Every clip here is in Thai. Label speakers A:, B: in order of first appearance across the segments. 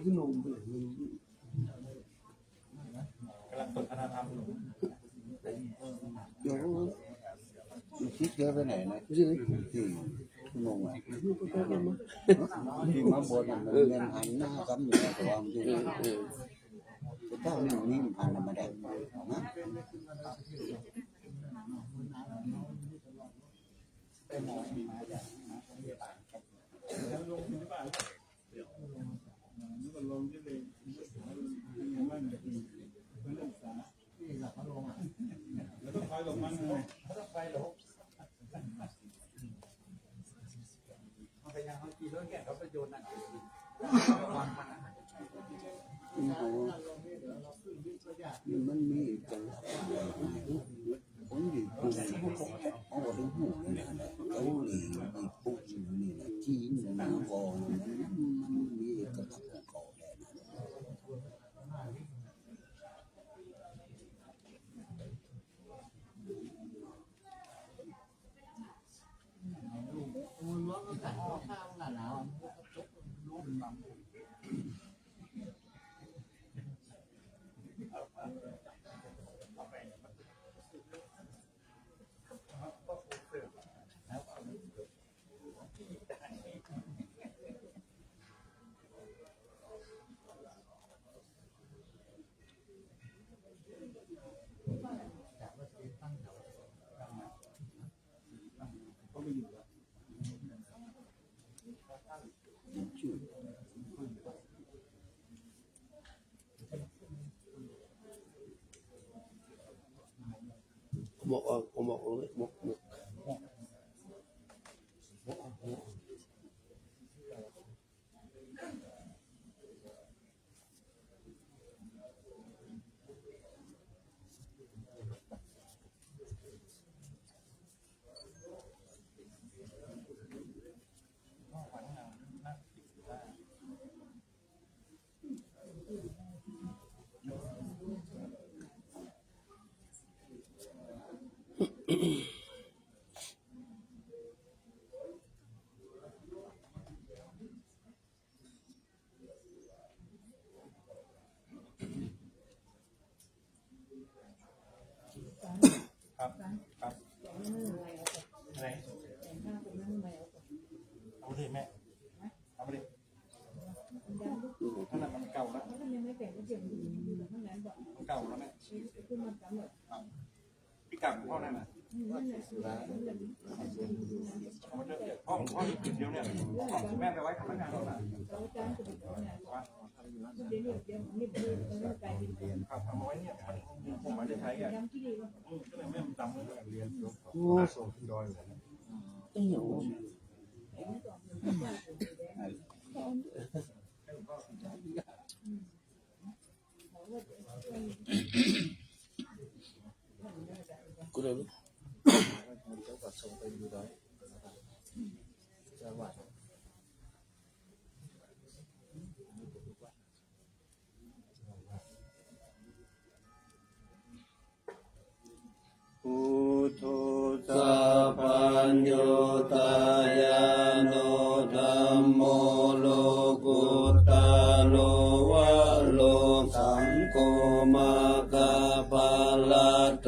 A: ขึ้นลงไป
B: กำลังสนทนาธรรมอยู่
C: เดี๋ยวคิดเยอะไปไหนนะที่งงอ่ะที่มาบนมันเงินหันหน้าซ้ำอยู่ในตัวมันที่เจ้านี่นี่มันพันมาได้นะมันมีจังคนดีปุ๊บเอาไปหูเขาเลยปุ๊บนี่นะจีนนะกองมันมีกระตับกระเกาะเลย
A: บอกเลยบอก
B: ครับครับอะไรเอาดิแม่เอาไปดิขนาดมันเก่าแล้วมันเก่าแล้วแม่พี่กลับพ่อได้ไหมพ่อจุดเดียวเนี่ยแม่ไปไว้กับพนักงานแล้วนะครับเอาไว้เนี่ยผมไม่ได้ใช้ไงก็เลยไม่จำเรียนโอ้ส่งดอยเลย
A: กูเลยส่งไปดูได้จังหวัด
C: พุทโธสัพพัญโยตายาโนธัมโมโลกุตตะโลวะโลสังโฆมาคาปะละโต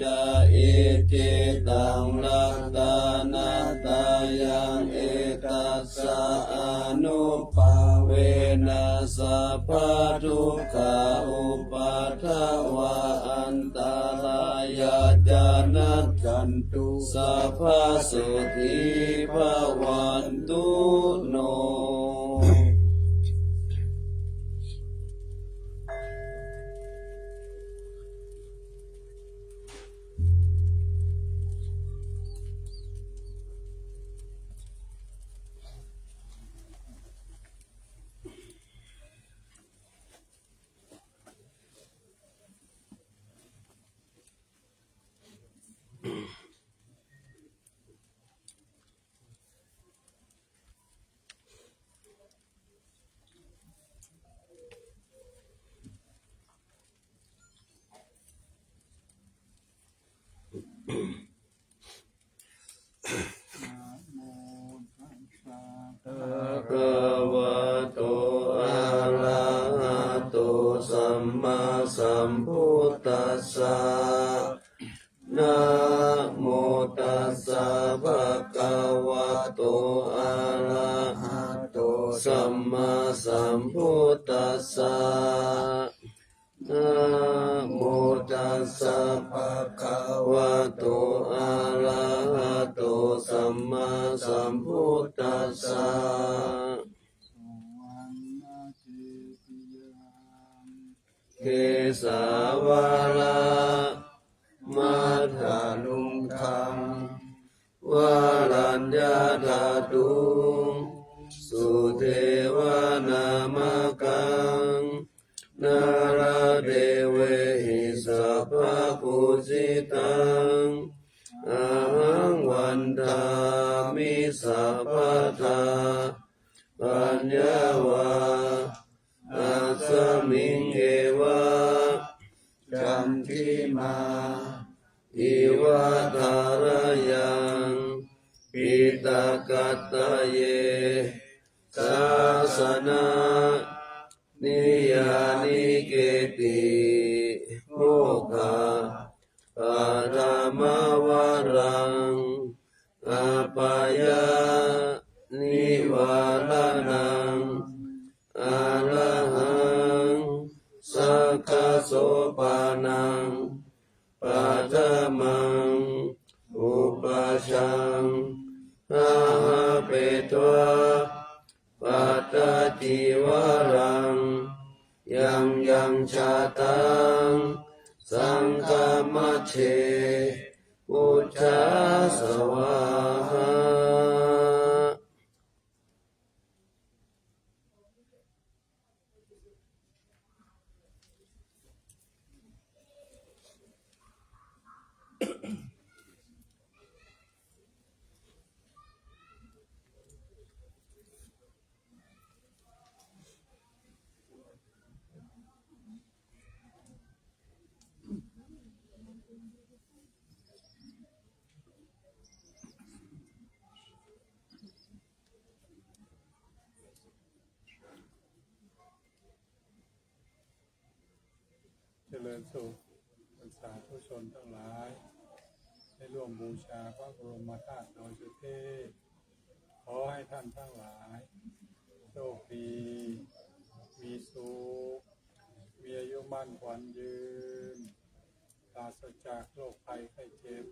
C: จะอิติตังลัตตานาตายังเอตัสสะอนุภาเวนัสสะพะทุกขาอุปัฏฐวะอันตรายาจานัจจันตุสัพพะสุทิภวันตุโน อะระหะโตสัมมาสัมพุทธัสสะนะโมตัสสะภะคะวะโตอะระหะโตสัมมาสัมพุทธัสสะเกสาวาระมัทธาลุงคังวารัญญาธาตุงสุเทวานามกังนาราเทเวหิสัพพะปุจิตังอะหังวันทามิสัพพะทาปัญญาวาอัสสมิงเอวะจันทิมาอิวะทารยังปิตากัตตะเยสาสนานิยานิเกติโมกขะปะธรรมวารังอปายานิวาลานังอะระหังสักขโสปานังปัฏฐมังอุปัชชังอาหาเปตวะปัตตติวรังยังยังชาตังสังฆมัชเชอุจจาสวาหา
B: เจริญสุขสาธุชนทั้งหลายได้ร่วมบูชาพระบรมธาตุดอยสุเทพขอให้ท่านทั้งหลายโชคดีมีสุขมีอายุมั่นขวัญยืนปราศจากโรคภัยไข้เจ็บ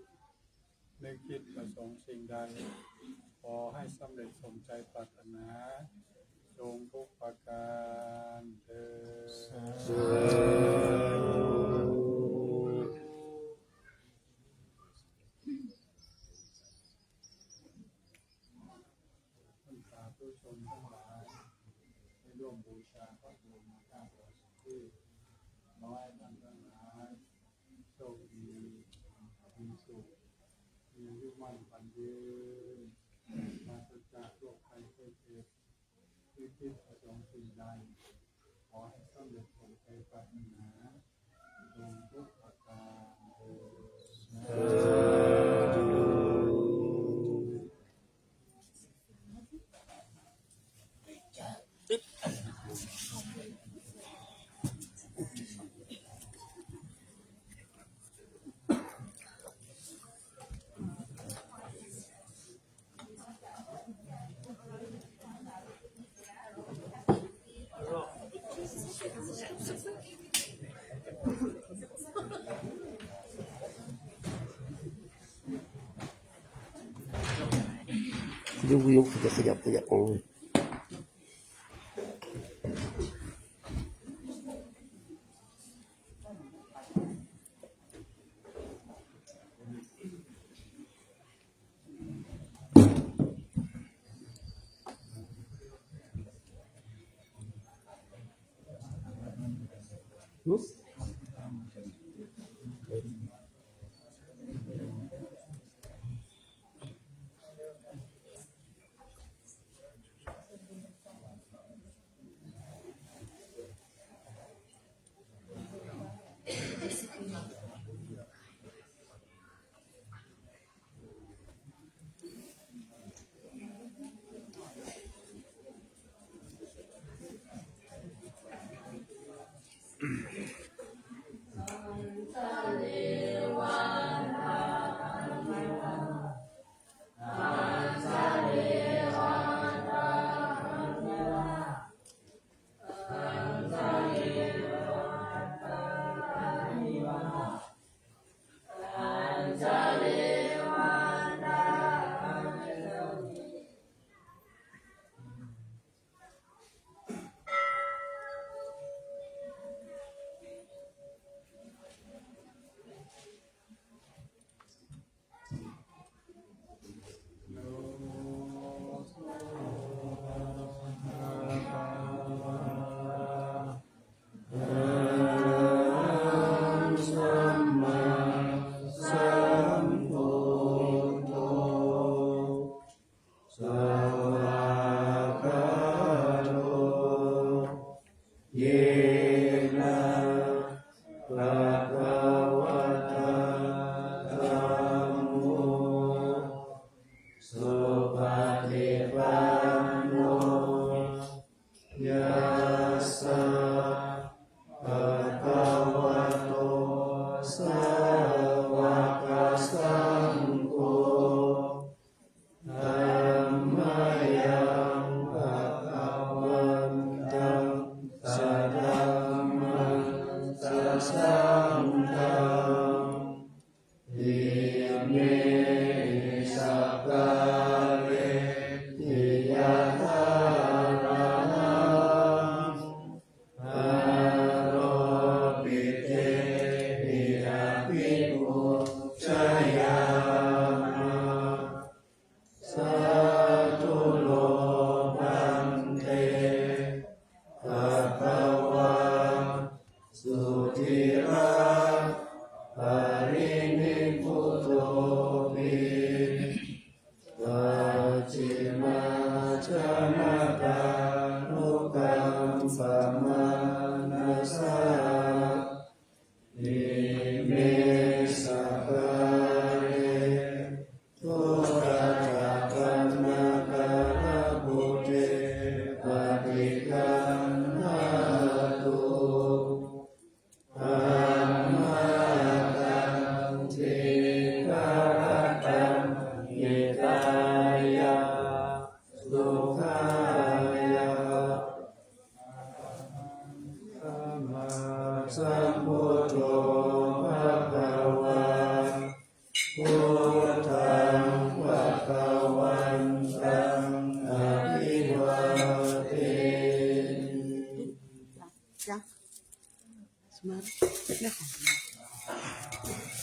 B: นึกคิดประสงค์สิ่งใดขอให้สำเร็จสมใจปรารถนาจงทุกประการเถิดสาธุชนทั้งหลายได้ร่วมบูชาพระบรมธาตุดอยสุเทพขอให้ท่านทั้งหลายโชคดีมีสุขมีอายุมั่นขวัญยืนปราศจากโรคภัยไข้เจ็บที่คิดประสงค์สิ่งใดขอให้สำเร็จสมใจปรารถนาจงทุกประการเถิ
C: ยุกจะขยับของ ปันโนยัสสะภะคะวะโตสาวกสังโฆธัมมายังภะคะวันตังสัทธัมมังสัสสังฆังอิเมสักกะเรติยะทาระนังอาโรปิเตปิอาภิปุชยามะสาธุโลภันเตภะคะวะสุทิราภรินิพพุโตปิปัจฉิมาชนะตานุกัมปะมานัสสะอิเมสักกะเรทุระจักขันนาการะบุเตปฏิคันหาตุธัมมาตังเทกะระตังเยตายะสุขายะสัมมาสัมพุทโธภะคะวะพุทธังภะคะวันตังอะภิวาเท
D: Ya. Semangat. Ya.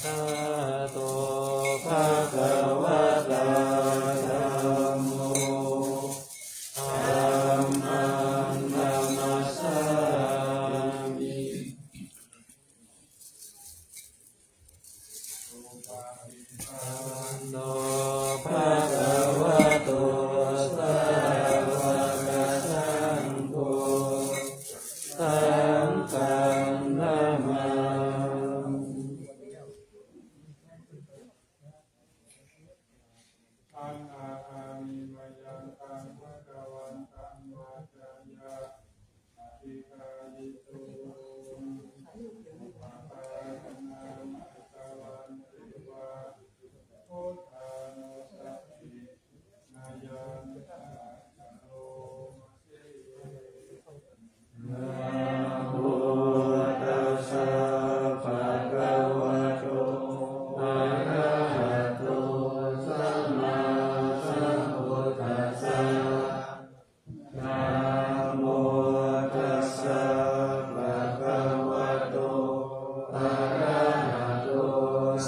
C: สาธุภะคะวะตาธัมโมธัมมังนัมมัสสามิโนภะคะวะโตสาวกสังโฆสังฆังนะมา
B: อันอาอามิมายังตังภะคะวันตังวาจายะอภิกายิโตภะคะนังภะคะวันติวะพุทธานุสัพพินายันตะโลมาเส
C: นะโมตัสสะภะคะวะโตอะระหะโตสัมมาสัมพุทธัสสะนะโมตัสสะภะคะวะโตอะระหะโต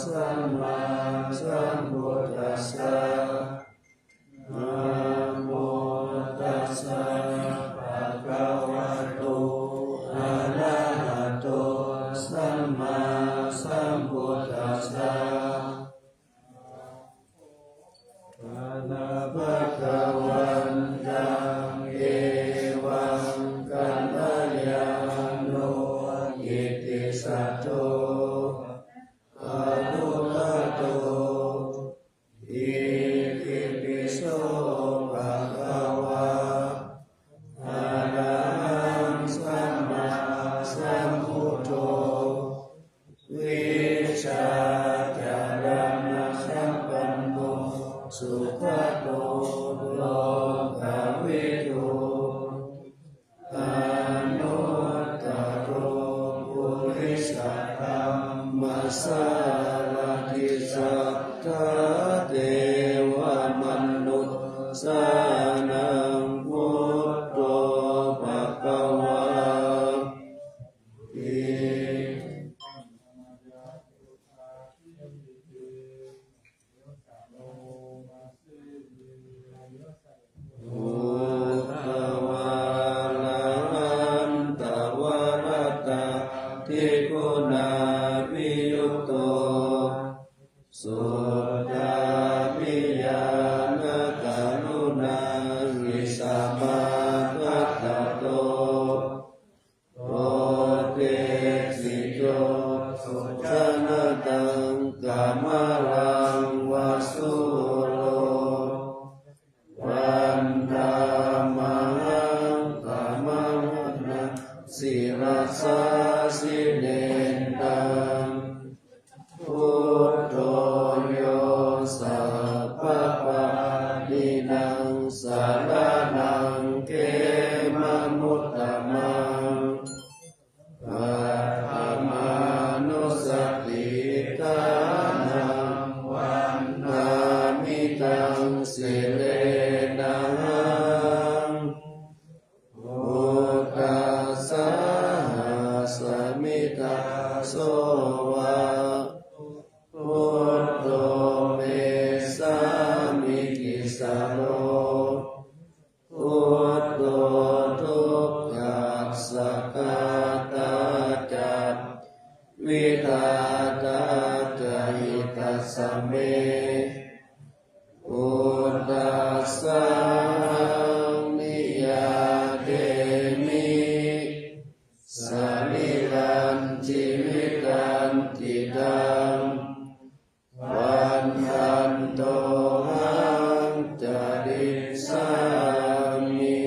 C: สัมมาสัมพุทธัสสะนะโมตัสสะภะคะวะโตอะระหะโตสัมมาสัมพุทธัสสะอะระภะคะวันตังเอวังกัลยาโนอิติสัตโตอะนุตโตอิติปิโสภะคะวะอะระหังสัมมาสัมพุทโธวิชาจารณะสัมปันโนสุขโตโลกวิทูอนุตตโรปุริสธรรมสารติสัทธาเทวมนุษย์สานังพุทโธภะคะวะอิ พุทธวาลันตวรตะทิคุณาภิยุตโตสุตตาภิญาณกรุณาหิสัมมาคัตตโตโอเตสิโยสุจนตังกัมมลังวสุโลวัน เกมมุตตมังปัฏฐามานุสติทานังวันนามิตังสิเลนะพุทธัสสะสมิทาโสวะพุทโธเมสามิกิสโรพุทโธทุกขัสสะกาตาจัตวิทาตาจหิตัสสะเมพุทธัสสะนิยาเตมิสานิรันจิวิตันติตังวันยันโตหังจริสามิ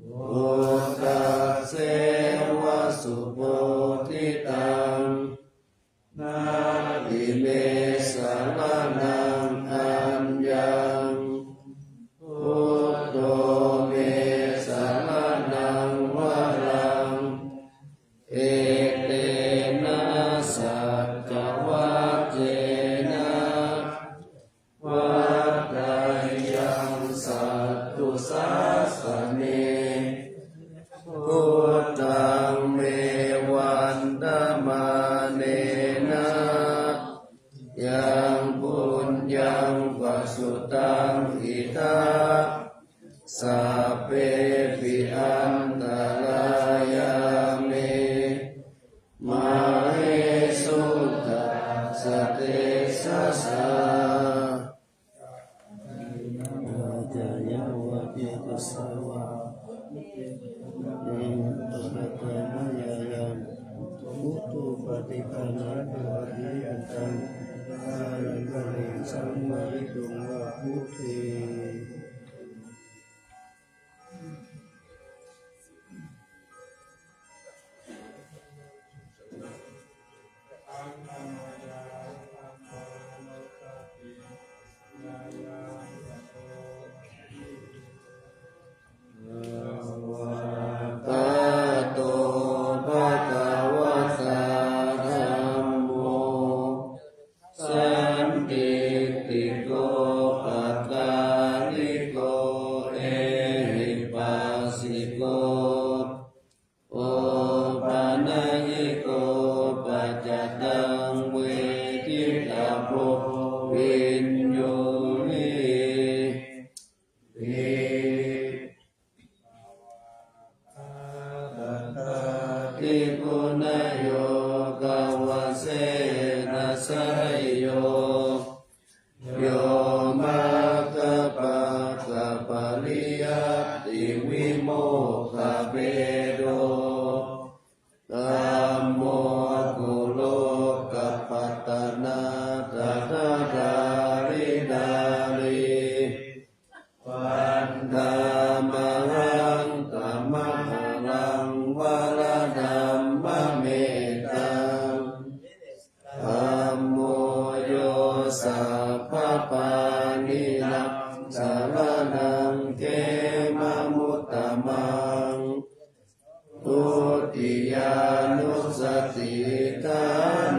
C: พุทธัสเสวะสุโพธิตังนาอิเมสารนังอัญญังพุทโธเมสารนังวรังเอเตนะสัจจวัจเจนะวัฏฏายังสัตตุสัสสะเนพุทธังเมวันตมาเนนะยังปุญญังวสุตังอิทาสัพเพปิอันตรายาเมมาเหสุตัสสะเตสะสะอาจายาวะเยตัสสะวะเอตระตะมะยายังมุตุปฏิปันนะภะคะวิยันตังอารังกะเรสัมมาริตุงวะพุทธีปะโตภะคะวะตาธัมโมสันติติโกปัฏฐานิโกเอหิปัสสิโกโอปะนะหิโกปัจจตังเวทิตาโพวินโยนิทิปุณโยกวเสนะสยโยโยมาคปะกะปะริยัตติวิโมกขเปโดธัมโมกุโลกัปปัตตนาตัทธาริดาริปันธามหังตัมมะหังวรดัมมะเมตังธัมโมโยสัพพปานินังสารนังเกมมุตตมังทุติยานุสติทา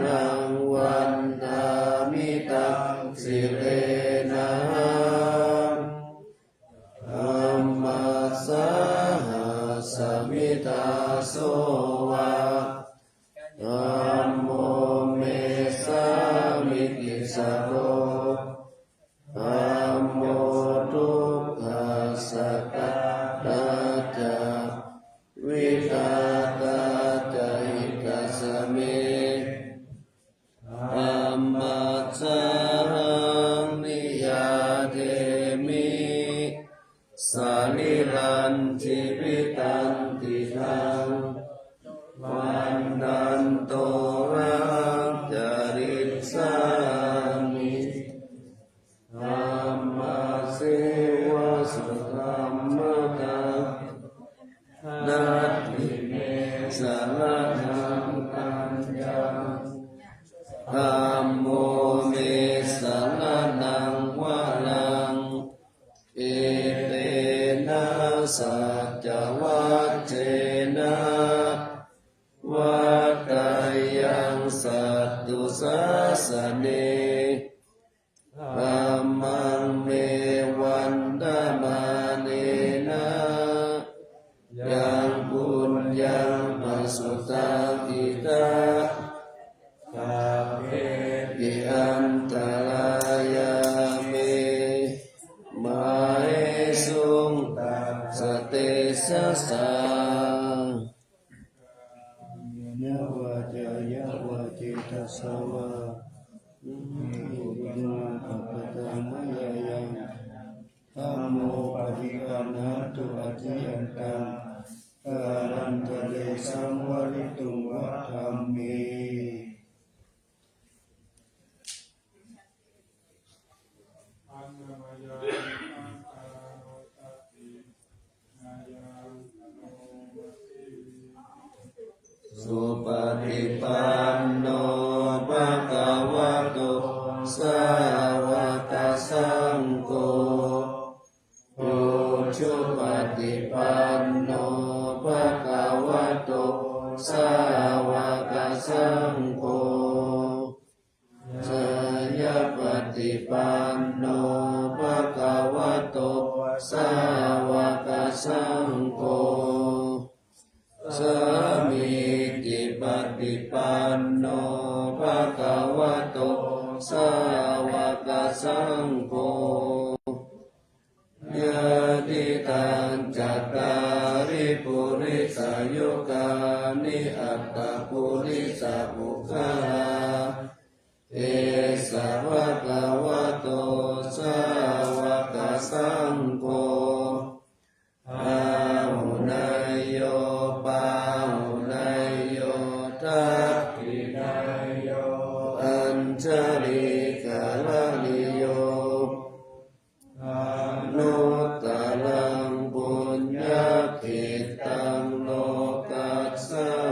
C: นังวันนามิตังสิเลนะธัมมัสสะสมิทาโสวะธัมโมเมสามิกิสโรธัมโมทุกขัสสะกาตาจัตวิทาตาจหิตัสสะเมธัมมัสสะนิยาเทมิสานิรันจิวิตันติทังวันดันโตรังจริสามิธัมมาเสวะสุธัมมะตังนาทิเมสารนังอัญญังธัมโมเมสารนังวรังเอเตนะ สัจจวัตเจนะวัตตายังสัตตุสัสสเนธัมมังเมวันตมาเนนะยังบุญยังปัสสุตังอิตาคาเพปิอันตรายาเมมาเอสุงสเตสะสาเนวะจายาวะจิตตสวะอุปนาปัปตามยายังธัมโมปฏิคันหาตุอธิยันตังการันตะเลสังวริตุงวัฏธัมเมสุปฏิปันโนภะคะวะโตสาวกสังโฆโอชุปฏิปันโนภะคะวะโตสาวกสังโฆสยปฏิปันโนภะคะวะโตสาวกสังโฆสามีจิปฏิปันโนภะคะวะโตสาวกสังโฆยะติตังจัตตาริปุริสายุกานิอัตตปุริสามุขลาเอสาวกวะโตสาวกสังโฆอาหุนายโยปาหุนายโยทักขินายโยอัญชลิกาลนิโยอนุตตรังบุญญาขิตังโลกัสสะ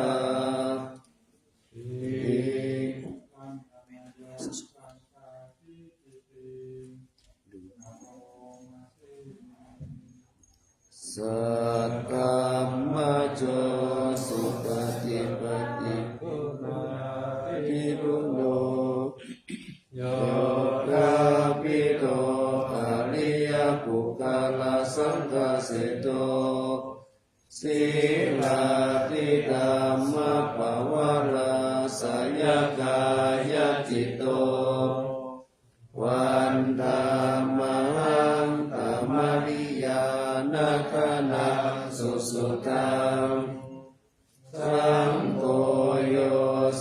C: สักกัมมะโจสุปฏิปฏิปุนาทิรุโนโยกาปิโตอริยปุคคลสังฆเสโตสีลาติธัมมะปวาราสยกายจิตโตวันธรรมังธรรมริยานาคนาสุสุตังสังโฆโย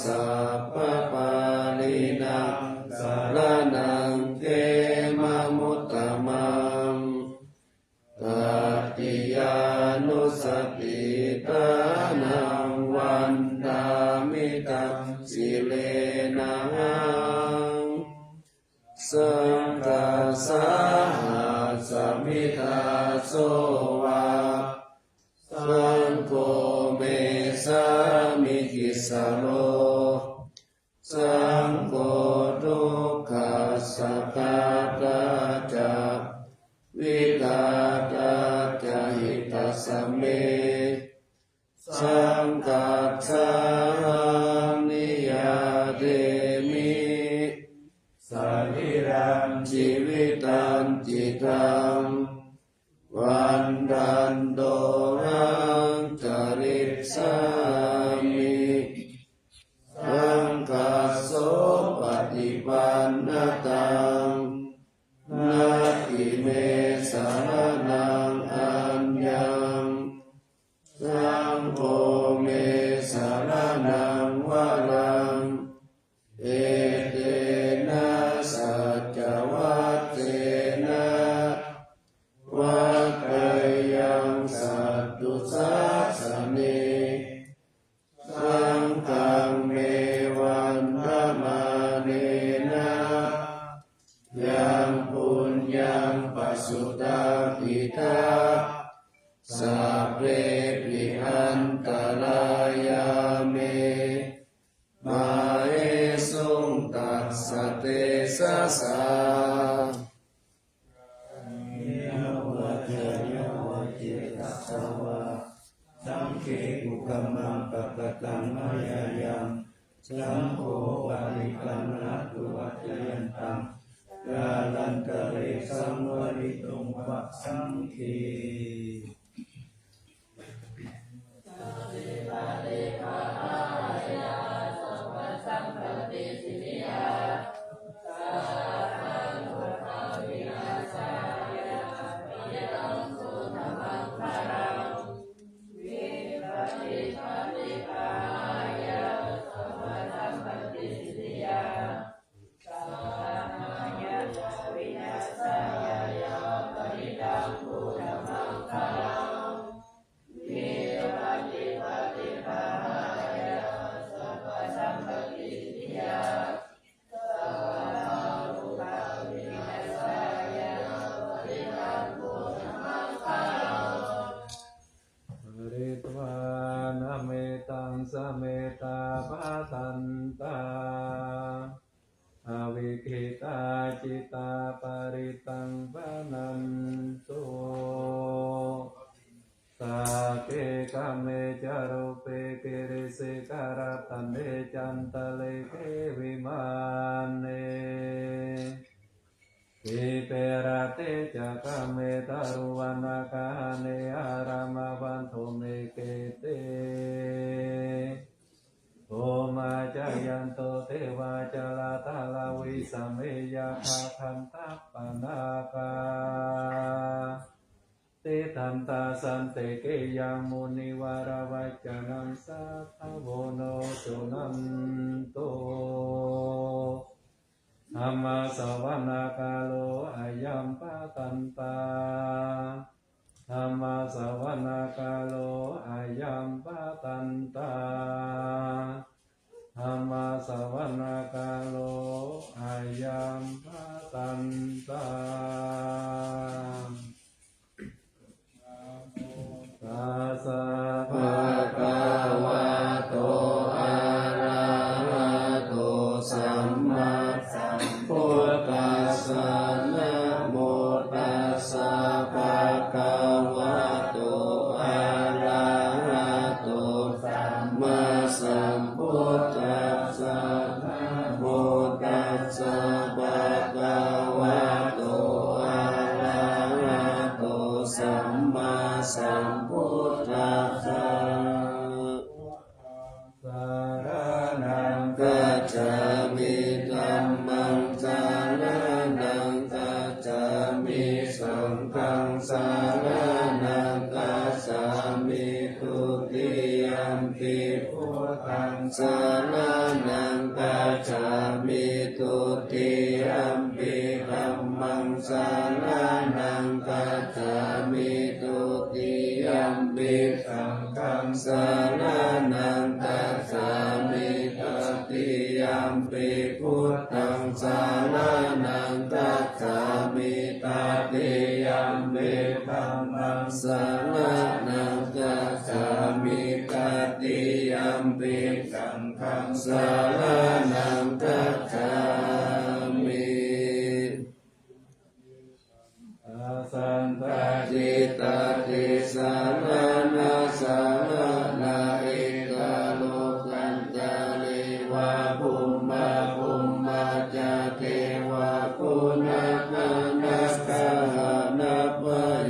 C: สัพพปาลินังสารนังเกมะมุตตมังตัตติยานุสติตานังวันดามิตังสิเลนังสังฆาสาหัสมิทาโสวาสังโฆเมสามิกิสโลสังโฆทุกขัสสะกาตาจะวิกาตาจะหิตัสสะเมสังฆัสสานิยาเตมิสัริรังชีวิตันจิตังวันดันโตหังจริสามิสังฆโสปฏิปันนตังนาทิเมสารนังอัญญังสังโฆเมสารนังวะรังเอเตนะสัจจวัตเตนะวัฏฏายังสัตตุสัสสเนสังฆังเมวันธมาเนนะยังปุญญังปัสสุตังอิทาสัพเพปิอันตรายาเมมาเอสุงตัสสะเตสะสาเนวะจายาวะจิตต กุกมังปะกตังมายายังสังโฆปาริปันนะตุวัจยันตังกาลันตะเรสังวริตุงวะสังคีสเมตาภาตันตาอวิคิตาจิตาปริตังปนันตุสาเกกะเมจารุเปเกเรเสการะตันเดจันตะเลเกวิมานเนอิเประเตจักะเมตารุวนาคาเนอารามวันโทเมเกเตโอมาจายันโตเทวาจลาตาลาวิสัมเมยาคาคันตัปปนาคาเตทันตาสันเตเกยังมุนิวาราวัจจนังสัทธโวโนสุนันโตธัมมาสวนาคาโลอายัมปะตันตาธัมมาสวนาคาโลอายัมปะตันตาธัมมาสวนาคาโลอายัมปะตันตาตัสสะภะคะวะโตอะระหะโตสัมมาสัมพุทธัสสะนะโมตัสสะภะคะวะโตอะระหะโตสัมมาสัมพุทธัสสะนะโมตัสสะภะคะวะโตอะระหะโตสัมมาสัมพุทธัสสะสารนังกัจฉามิธัมมังสารนังกัจฉามิสังฆังสารนังกัจฉามิทุติยัมปิพุทธังสารนังกัจฉามิทุติยัมปิธัมมังสารนังกัจฉามิทุติยัมปิสังฆังสารนังกัจฉามิตติยัมปิพุทธังสารนังกัจฉามิตติยัมปิธัมมังสารนังกัจฉามิตติยัมปิสังฆังสารนังกัจฉามิอาสันตจิตตติสารนาสารนาเอกาโลกันจาริวะภุมมาภุมมาจาเทวะปุณกานัสกานัป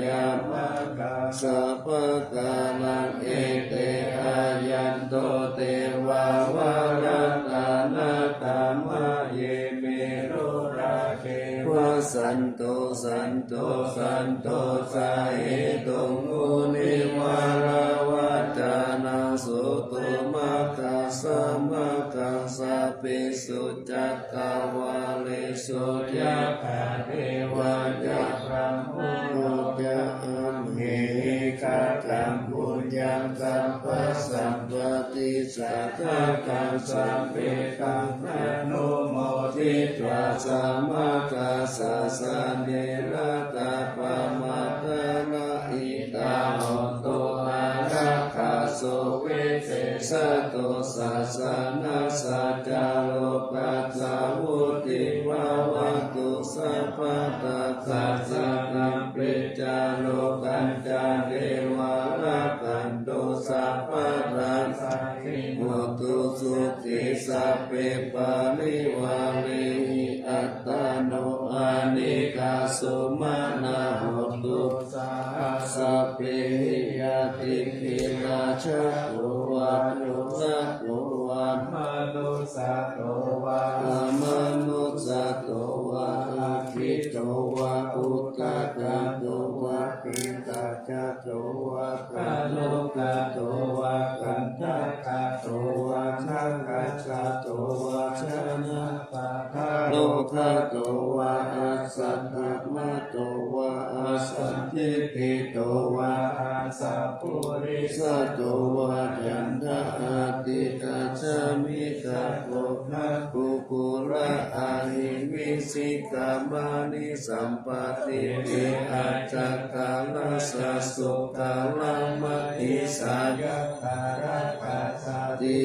C: ยาภกาสัพพกาลังเอเตอายันโตเตวาวารัตานาตามะเยเมรุราเกวะสันโตสันโตสันโตสาเหตุมุนิวาราวัจานาสุตุมัคคะสัมมัคคะสัพพิสุจัตตาวาเลสุยะภาเทวะจักขังพุทโธจะอัมเหกัจจังปุญญังสัพพะสัมปติสัทธะกังสัพเพกังอนุโมทิตวะสัมมากัสสะสันเดระตาปะมาตนะอิตาโหตุอารักขาสุวิเศษตุสัสสะนัสสะจาโลกัสสะวุติภาวะตุสัพพะตัสสะสันัมปิจาโลกันจาเทวะระกันตุสัพพะ หิยติขินาชะโตวะโยสัตโตวะมนุสัตโตวะมนุสัตโตวะอาคิโตวะอุตตะกัตโตวะปิตาจัตโตวะกะโลกัตโตวะกันตะกัตโตวะทังกัจจโตวะชนะปะทะโลทัตโตวะอาสัตตมะโตวะอาสันติปิโตวะอาสัพพุริสัตโตวะยันทะอาติตัจจามิตะโกนะกุกุระอาหิวิสิกามานิสัมปติเออาจักกาลสัสสุกาลัมมหิสายะตาระกัสสติ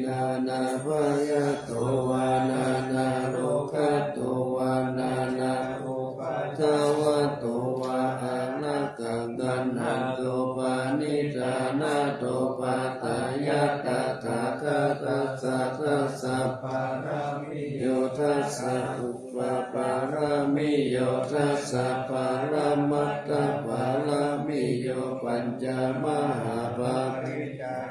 C: นานาภยโตวานานาโลกัตโตวานานาโอปัฏฐาวะโตวาอะระกังกันหันโตปานิธานาโตปัตตายะตถาคตัสสะทัสสะปารามิโยทัสสะอุปปารามิโยทัสสะปารามัตถปารามิโยปัญจมหาภาริ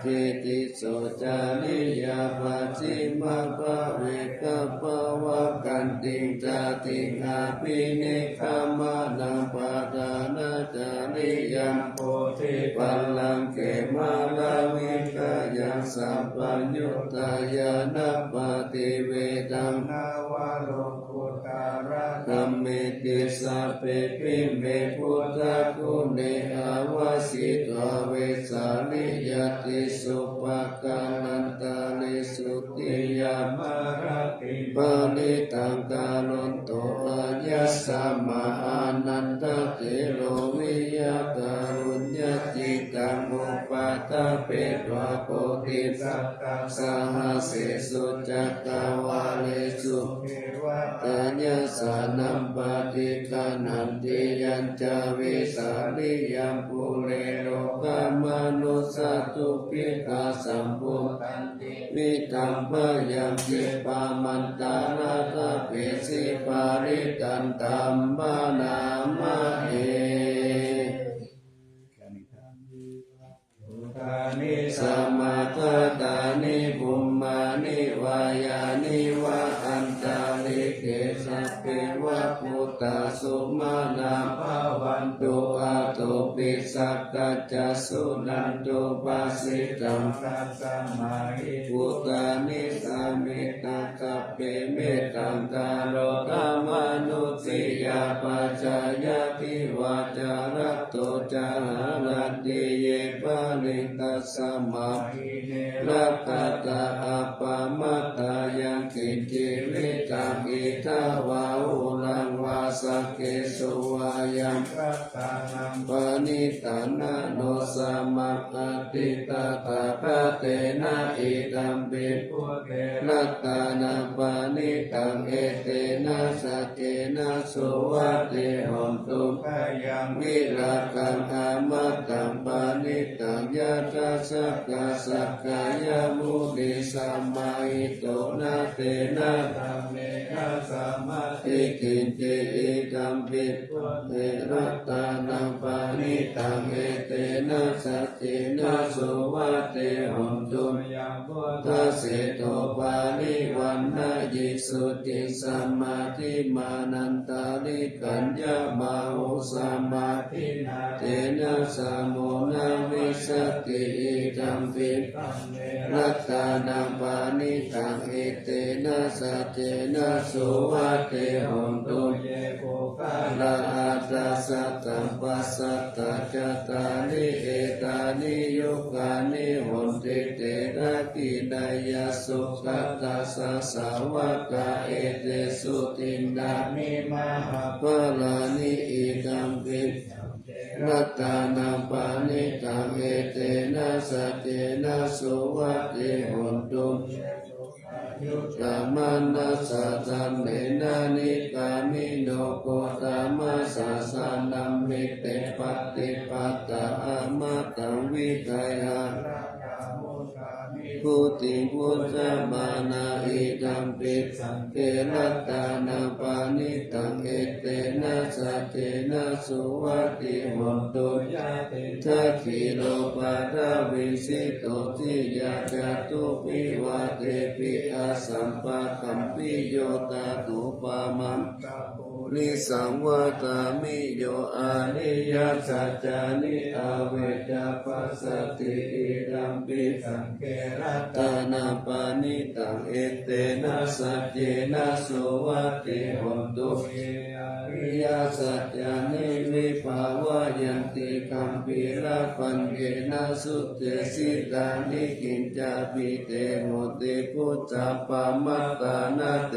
C: เทติโสจานิยาปัจฉิมาภะเวกัปปะวะกันติงจาติงอาภินิคามานังปะทานาจาริยัมโพธิปัลลังเกมาลาวิกายังสัมปัญญุตายานัปปติเวดังนาวาโลกุตาระธัมเมติสัพเพปิเมพุทธกุเนอาวาสิตวเวสาลิยติสุปกานันตาลิสุติยามารติปาลิตังกาลนโตอายัสสมาอานันตเตโลวิยาการุญญจิตังมุปาตาเปตวะโพธิสัตตะสหัสเสสุจักตาวาเลสุเทวะตาญัสสานัมปฏิกานันติยัญจาวิสาลิยัมปุเรโลกามนุสัตตุปิกาสัมพุตันติวิตัมปะยัมปิปามันตานาตาเปสิปาริตันตัมมานา มาเอนิสัมมาทตานิบุมมานิวายานิวะอันตาลิเกสัพเพวะพุตตาสุมาณาภาวันตุอาตุปิสักกัจจสุนันตุปัสสิตังสัสสมาหิพุตตานิสัมมิตังกัปเปเมตังกาโลธรรมนุสิยาปัจจายติวาจารัตโตจารัตติเยปะลิตัสสมาหิเนรัตตะอัปปมัตตายังกินจิวิตังอิทาวาอุลังวาสเกสุวายังกัตตานังปณิตานะโนสมัคคติตาตาภะเตนะอิตัมปิพุเตรัตตานังปณิตังเอเตนะสัจเจนะสุวัตติหนตุพยังวิราคังอามัตตังปณิตังยะทัสสะกะสักกายมุนิสัมมาหิโตนะเตนะธัมเมนะสัมมาทิกินจิอิตัมปิพุเตรัตตานังปณิตังเอเตนะสัจเจนะสุวัตติหนตุยังพุทธเสโตปาลิวันนะยิสุติสัมมาทิมานันตาลิกัญญามาหุสัมมาทินาเตนะสัมโมนะวิสติอิตัมปิรัตตานังปานิตังเอเตนะสัจเจนะสุวัตติหนตุเยโภคาลาอัตตาสัตตัมปัสสัตตะจัตตานิเอตานิยุกานิหนติเตระกินายสุขัตตาสสาวกาเอเตสุตินดามิมหาภลานิอิตัมปิรัตตานังปานิตังเอเตนะสัจเจนะสุวัตติหนตุกามานัสสะธัมเมนะนิกามิโนโกตามะสัสสะนัมมิเตปฏิปัตตาอามาตังวิทยา พุติพุทธมานาอิดัมปิสังเกรัตตานาปานิตังเอเตนะสัจเจนะสุวัติโหตุทัคขิโลปาทวิสิโตทิยาจตุปิวาเตปิอาสัมปะคัมปิโยตาตุปามังนิสังวตามิโยอานิยัสสัจจานิอาเวจาปัสสติอิดัมปิสังเกรัตตานาปานิตังเอเตนะสัจเจนะสุวัติโหตุริยสัจจานิวิภาวะยันติคัมปิระปัญเกนะสุเตสิตานิกินจาปิเตโมติพุทธะปามัตตานาเต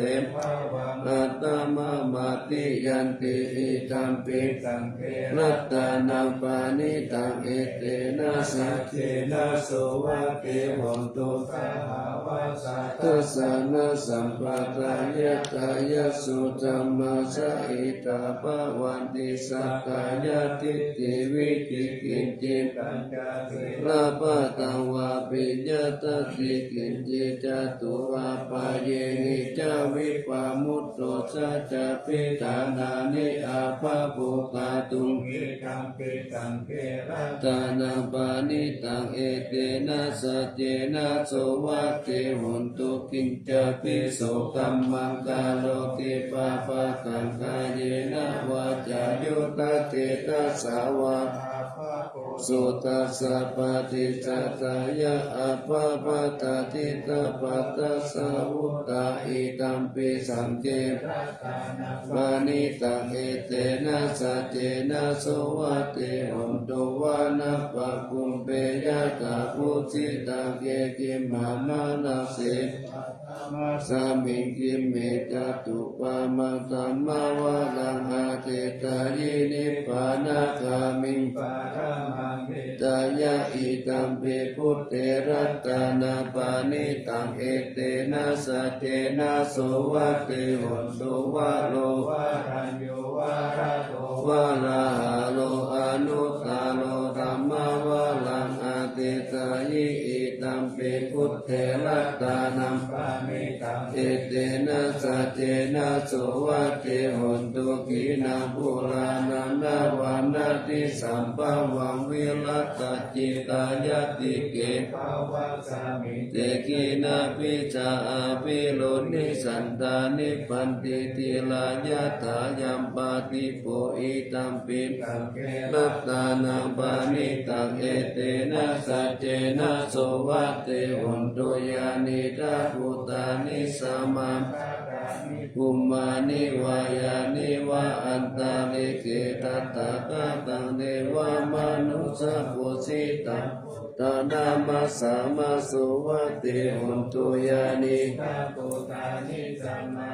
C: อัตตมะมาติยันติอิตัมปิสังเกรัตตานังปานิตังเอเตนะสัจเจนะโสวะเกหนตุสหาวาสัตตัสสะนะสัมปะทายะกายสุธัมมาสะอิตาปะวันติสักกายทิฏฐิวิจิกินจิตัญญาสิลาภตังวาปิญาตติกินจิจตุวาปะเยนิจาวิปามุตโตสัจจปิตานานิอาภาภูกาตุงอิตังปิตังเกรัตตานาปานิตังเอเตนะสัจเจนะโสวะเกหนตุกินจปิโสกัมมังกาโลติปาปะกังกายเยนะวาจายุตเตตัสสาวะสุตัสสะปฏิสัตตายะอัปปะปะตติตาปัตตสาวุตตาอิตัมปิสังเกปานิตังเอเตนะสัจเจนะโสวะเตหนตุวานะปะกุมเปยะกะพุจิตังเกกิมมามานาเสสามิกิมเมจตุปามาตัมมาวะลังอาเตตายินิพพานะกามิงปารามังตายะอิตัมปิพุทเตรัตตานาปานิตังเอเตนะสัจเจนะโสวะเตหนตุวะโลวะรัญโยวะระโตวะระหะโลอนุตตาโลธัมมาวะลังอาเตตายิอิตัมปิพุทเตรัตตานัมปานิตังเอเตนะสัจเจนะโสวะเตหนตุกินาปุรานานาวันนาติสัมภวังวิรัตจิตายติเกภาวะสามิเตกินาปิจาอาภิโลนิสันตานิปันติติลายะถายัมปาติโปอิตัมปิตังเกรัตตานังปานิตังเอเตนะสัจเจนะโสวะเตหนตุยานิตาภูตานิสัมมาภูมานิวายานิวะอันตาลิเกตัตตะกะตังเดวามนุสะปุสิตังตานามาสามาสุวัติหนตุยานิตาโกตานิสัมมา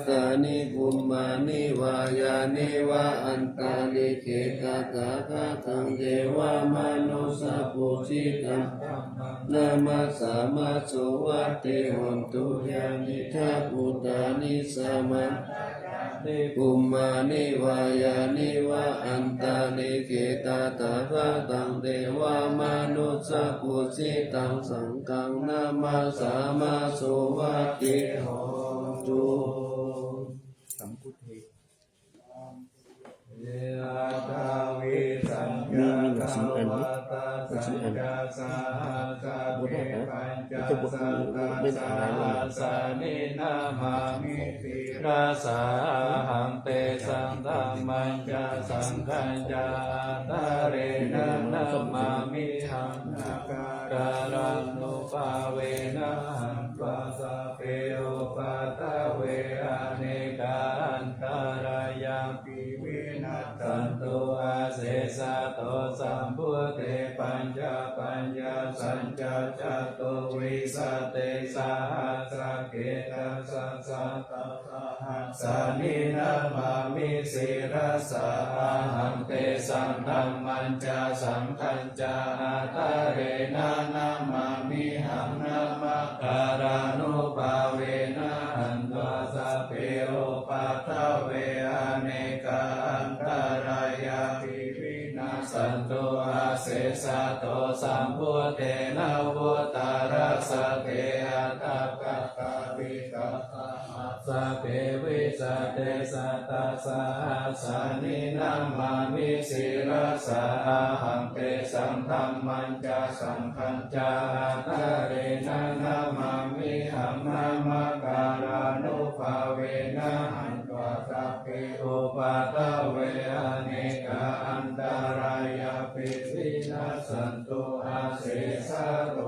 C: ตานิภูมานิวายานิวะอันตาลิเกตัตตะกะตังเดวามนุสะปุสิตังนามาสามาสุวัติหนตุยานิทาภูตานิสัมมาภูมานิวายานิวะอันตาลิเกตัตตะกะตังเดวามนุสะปุสิตังสังฆังนามาสามาสุวัติโหตุสัมพุทเทเยอะตาวิสัญญาตาวาตาสัญญาสาสะเกปัญจสัตตาสานินามามิติราสาหังเตสังธัมมัญจสังฆัญจาตาเรนะนามามิหังนาการังนุภาเวนะหังปัสสะเปโอปัตตะเวอเนกาอันตารายาปิวินัสสันตุอาเสสะโตสัมพุทเตปัญญาสัญจจตุวิสัตเตสาหัสสะเกตัสสะสัตตะหัสสะนินามามิสิรสะหังเตสังธัมมัญจสังฆัญจาตาเรนะนามามิหังนามาการานุภาเวนะหันตัสสะเปโอปัตตะเวอเนกาอันตารายาปิวินาสันตุอาเส สะโตสัมพุทเทนะวุตตารัสสะเกอัตตะกะกะวิกะสัพเพวิสัตเตสัตตะสะสานินามามิสิรสะหังเตสังธัมมัญจะสังฆัญจะตะเรนะนามามิหัมนามะการานุภาเวนะหันตวะสัพเพอุปัตตเวอเนกะอันตรายาปิวินาสันตุอาเสสะโต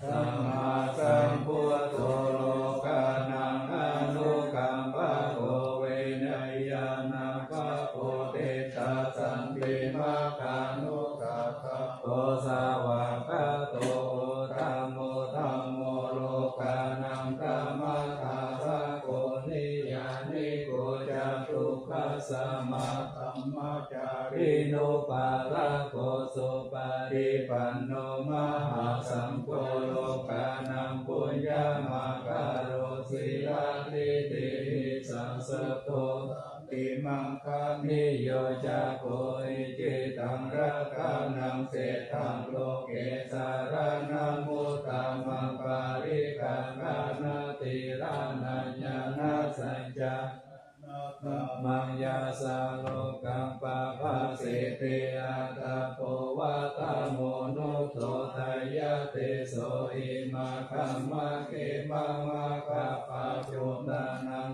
C: สัมมาสัมพุทโธโลกานังอนุกัมปะโกเวนัยยานังปะโกเตชะสันติมาคานุกัสสะโตสาวกะโตธัมโมธัมโมโลกานังธัมมะทาสะโกนิยานิโกจักขุคัสสะมาธัมมาจาริโนปาลาโกสุปาริปันโนมหาสังโฆโลกานังปุญญามาการโรสิลาลิติสัสสะโตติมังคามิโยจะโกอิจิตังรักขานังเศธังโลเกสารนังมุตตามังปาริกังกานาติรานัญญานาสัจจมังยาสาโลกังปะภาสิติอัตตโปวัตโมโนโตทายาเตโสอิมาคัมมะเกมังมะกะปะจุตานัง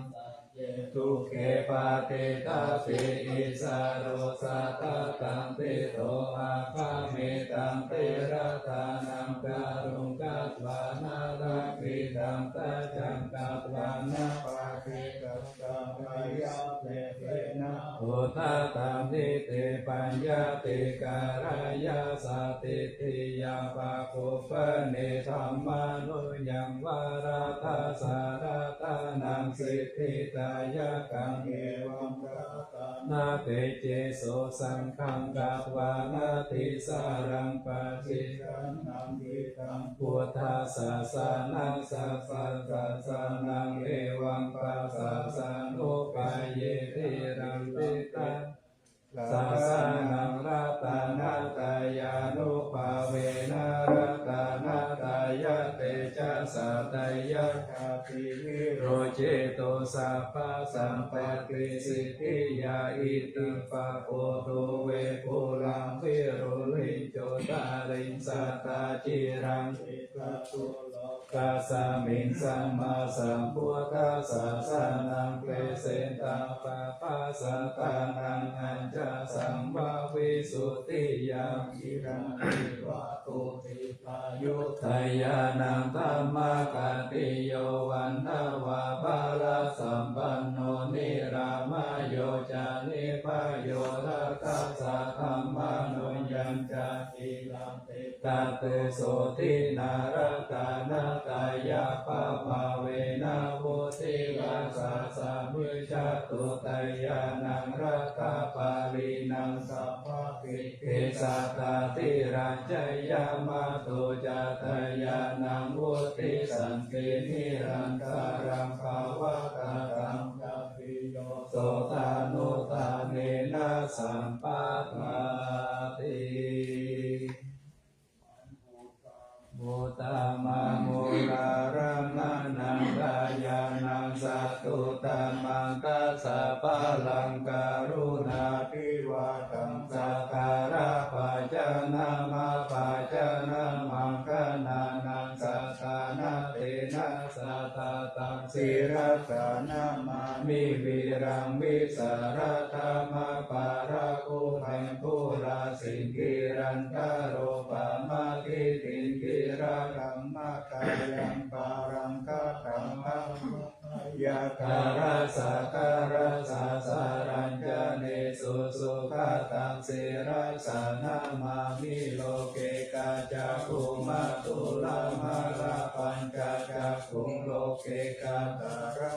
C: ทุเขปะเตตาปิอิสาโรสัตตังเตโตอาคาเมตังเตระตานังการุงกัตวานาราคิตังตะจังกัตวานาปะคิกัสสะปะยะเตเตนะโอทาตังนิเตปัญญาติการายาสติติยาปะโคปะเนธัมมานุยังวาราทาสารตานังสิทธิตายะกังเอวังกัตตานาเตเจโสสังฆังกัตวานาติสารังปัจจิกันนังทิตังพุทธาสาสานังสัพพะสัสสะนังเอวังปัสสะสะโนปายเยติรังติตังสาสานังรัตนาตายานุภาเวนะรัตนาตายะเตชะสัตยะคาติวิโรเจโตสัพพะสัมปติสิทธิยาอิติปะโพโตเวปุลังวิโรลิโจตาริงสัตตาจิรังอิกะตุโลกัสสมิงสัมมาสัมพุทธัสสะสะนังเปเสตังปะปะสัตตานังอัญจสัมภาวิสุทธิยังอิรังอิวะโตติปายุทธายานังธัมมะกัตติโยวันทวาบาลสัมปันโนนิรามโยจานิพโยทัสสะธัมมานุยัญจติลังติตัตเตโสทินารตานาตายาปะภาเวนะวุติวาสาสะมุจตุตายานังรัตตาปาลีนังสัพพะกิเกสัตตาติรัญจยามาตุจตายานังวุติสันตินิรันตารังภาวะตารังกปิโยโสตานุตาเนนะสัมปัตติ มุตตามามุลารังนังกายานังสัตตุตมังกัสสะปะลังการุณาภิวาทังสักการะปัจจนะมาปัจจนะมังคณานังสัตตานาเตนะสัตตตังสิรัสสานามามิวิรังวิสารธรรมปาราคุภัยปุราสิงกิรันตโรปะมาคิติงกิราคัมมะกายังปารังคตัมมังยะการะสักการะสาสารัญจเนสุสุขา ตังเสราสานามามิโลเกกาจักขุมาตุลามาลาปัญจจักขุโลเกกาตาระ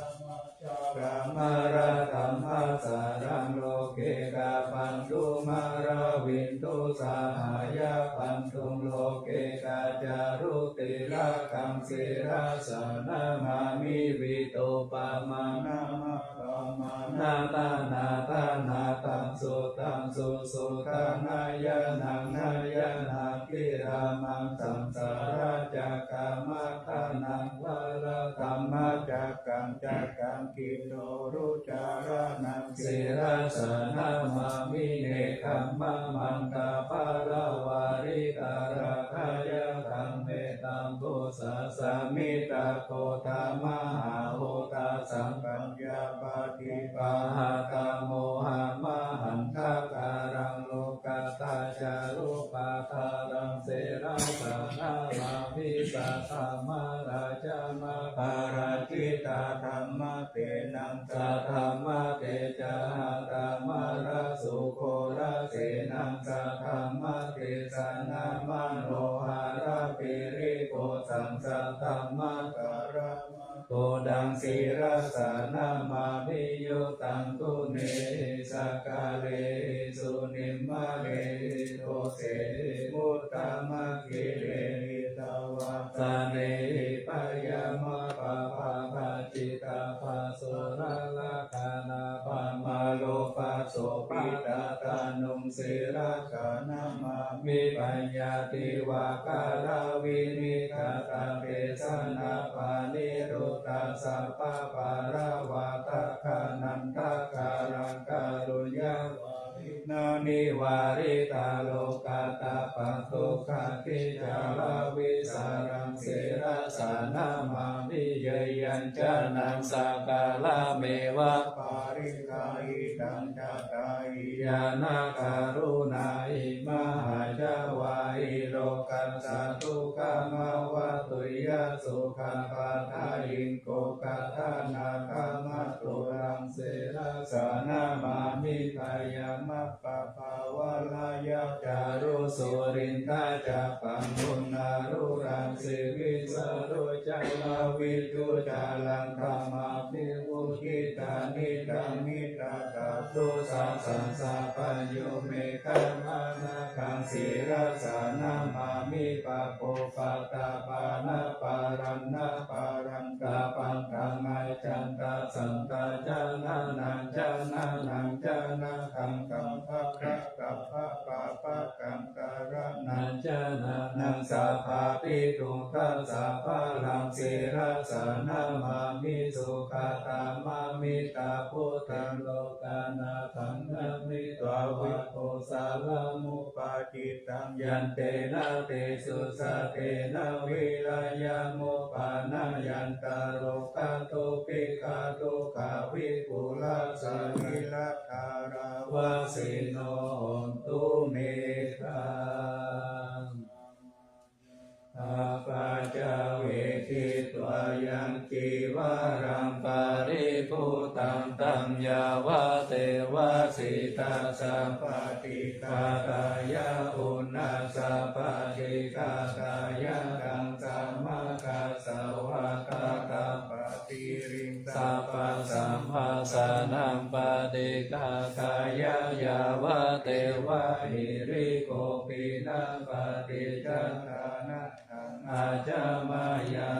C: กามารธรรมสารังโลเกกาปันตุมาราวินตุสาหายาปันตุโลเกกาจารุติละกังสิราสานามามิวิโตปามานามาปามานาตานาตานาตังสุตังสุสุตานายานังนายานาคิรามังสังสาราจักกามาทานังวาลธรรมจักกังจักกังกิโนรุจารานังสิราสนามามิเนคัมมะมันตาภาลาวาริตาราคายะธัมเมตัมโพสะสามิตาโคตามหาโหตาสัมปัญญาปาติปาหาตาโมหะมหันทาการังโลกาตาจารุปาทารังเสราสนามามิสัทธามาราชามาปาราชิตาธรรมเตนังสัทธามเตจาตามาราสุโคราเสนังสัทธามเตสนามาโนหาราปิริโกสังสัทธามาการะโกดังศิราสานามามิโยตังตุเนสกาเลสุนิมมาเลโตเสมุตตมะกิเลตาวะสะเนปยามะปะภาภาจิตาภาสุราลาคานาปะมาโลภะโสปิตาตานุงศิราสานามามิปัญญาติวากาลาวินิกาตาเปสนาปานิรุตตาสัพพะปาราวาตาคานันตาการังการุญญาวารินานิวาริตาโลกาตาปันตุขาติจาลาวิสารังเสราสานามามิเยยัญจานังสักกาลาเมวะปาริกาอิตังจัตตาอิยานาการุณาอิมหาจาวาอิโลกัสสะทุกขมาวะตุยะสุขังปะทายิงโกกะทานาคามะตุรังเสราสานามามิกายามะปะภาวะลายะจารุสุรินทาจัปปังมุนารุรังสิวิสรุจัยลาวิจุจาลังธรรมาภิวุขิตานิตังนิตาตาตุสัสสังสะปัญโยเมขัมมานาคังศิราสานามามิปะโปปะตาปานาปารันนาปารันตาปังคังไมจันตาสันตาจานานังจานานังจานาคังกัมภะคะกัปภะปะปะกังการะนังจานานังสัพพะปิตุตัสสะภะลังศิราสานามามิสุขตามามิตาพุทธังโลกานาทังนามิตวะวิโภสาลามุปาจิตังยันเตนะเตสุสะเตนะวิรายามุปานายันตาโลกาโตปิกาโตกาวิปุลาสาวิลัทธาราวาสิโนหนตุเมตังอาปาจาเวทิตวายังจีวารังปาริภูตังตัมยาวะเทวะสิตาสัมปติกากายะอุณาสัพพติกากายะกังสัมมากาสวะกาตาปฏิริงสัพพสัมภาสานังปฏิกากายะยาวะเทวะหิริโกปินังปฏิจันทานะอาจามายา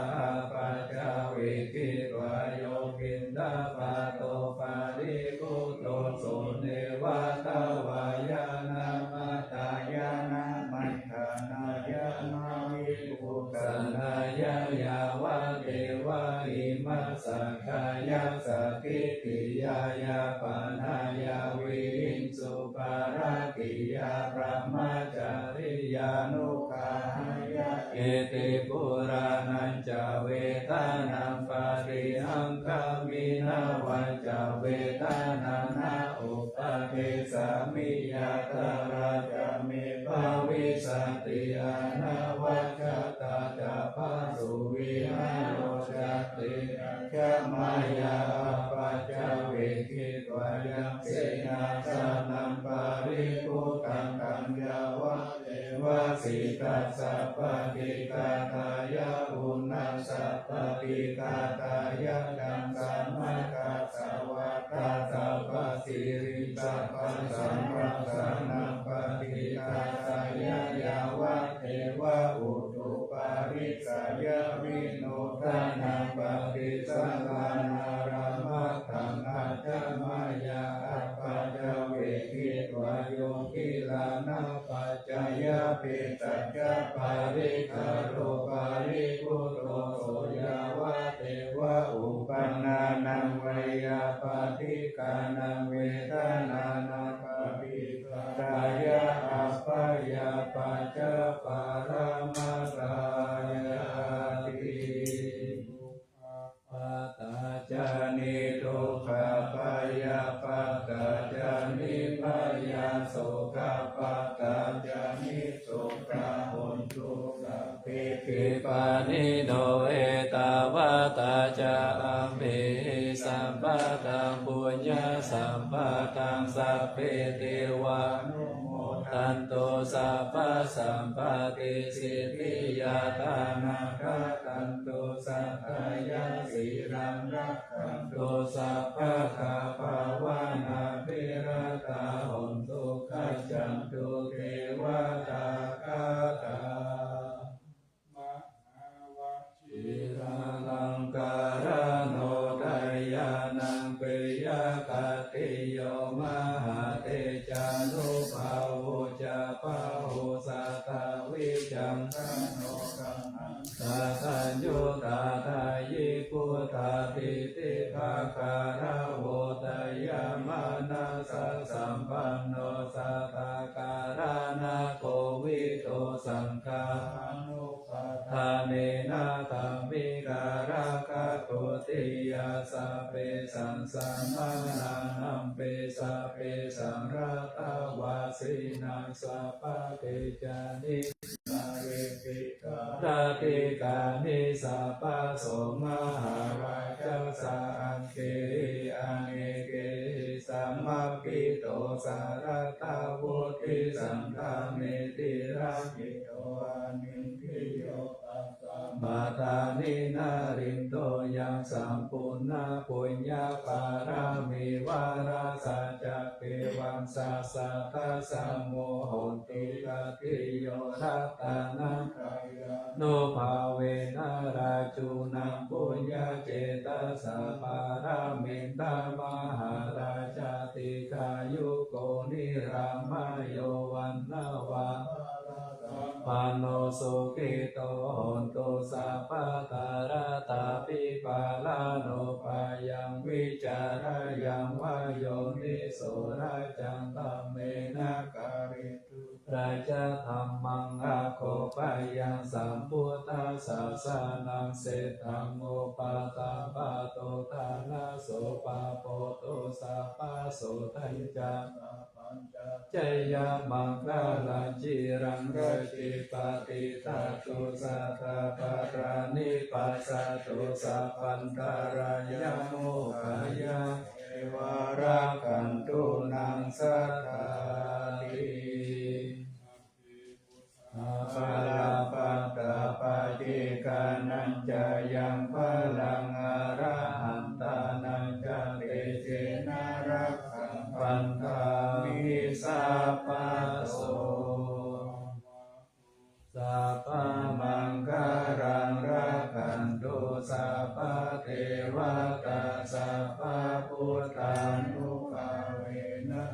C: ปัจจเวกิตวายโยกินดาปะโตปาริกุโตโสเนวะตาวายานามาตายานามัทธานายานาวิปุกขณายายาวะเทวะอิมัสสะกายะสกิติยายาปานายาวิริงสุปารากิยาพระมจาริยานุกาหายะเอติปุรานัญจเวทานังปาริหังคามินาวัจจเวทานานาอุปะเทสามิยาตาราจามิภาวิสันติอานาวัจจตาจาภาสุวิหารโรจติขมายาปัจจเวกิตวายังเสนาสานังปาริ กุตังตัญญาวะเทวะสิตัสสะปฏิกาตายะอุณนัสสะปฏิกาตายะดังสัมมากัสสะวะตาสัพพสิริสัพพสัมปสานังปฏิกาตายะยาวะเทวะอุตุปาริสายะวิโนทานังปฏิสังฆานารามัตถังอาจามายาอัปปะจเวกิตวโยกิลานาปัจจยปิตัจจปาริคาโรปาริปุตโตโสยาวะเทวะอุปันนานังเวยาปฏิกานังเวทนานังปฏิกายะอัปปยาปัจจปารามาสายาติปัตตาจานิทุกขปายาปัตตาจานิพยาโสกปัตตาจานิโสกโหนตุสัพพิปิปานิโนเอตาวะตาจาอัมเมสัมปะตังปุญญาสัมปะตังสัพเพเทวานุโมทันโตสัพพะสัมปติสิทธิยาตานาคตันโตสัพพยาสีรังรักขันโตสัพพะคาภาวานาเปรตาหนตุขัจจันตุเทวตาคาตามหาวชิราลังการโนทายานังเปยคติโยมหาเตจานุภาวุจาภาหุสัตวิจังคโนกังสัตโยตาทายิปุตตาติติภาคาราโวตยามานาสัสัมปันโนสัตตาการานาโควิโตสังฆานุปัฏฐาเนนะธัมมิการะคาโตติยาสัพเพสังสามานานัมเปสัพเพสังราตาวาสินังสัพพะเตจานิสาเรติการาติกานิสัพพะโสมหาราชสาอังเกอังเอเกสัมมาปิโตสารตาวุติสังฆาเมติราคิโตอานิพิโยปัสสะมาตานินารินโตยังสัมปุณณปุญญาปารามิวาราสัจจเกวังสัสสะทัสสะโมโหติกาติโยรัตตานังโนภาเวนะราจูนังปุญญาเจตสะปารามินตามหาราชาติกายุโกนิรามโยวันนาวาปานโนสุขิโตโหนตุสัพพะตาราตาปิปาลาโนปายังวิจารยังวายโยนิโสราจังตัมเมนะการิตุราชธรรมังอาโคปายังสัมพุทธัสสะสานังเสตังโมปะตาปะโตทานาโสปะโปโตสัพพะโสทัญจาเจยามังคลังจิรังราชิปติตาตุสัตตะปารานิปัสสะตุสัพพันธารายาโมกายาเอวารากันตุนังสัทธาติอาภาลาปัตตาปาจิกานัญจายังพลังอาระหันตานัญจเตเจนะรักขังปันธามิสัพพะโสสัพพะมังคารังรักขันตุสัพพะเทวตาสัพพะพุทธานุภาเวนะ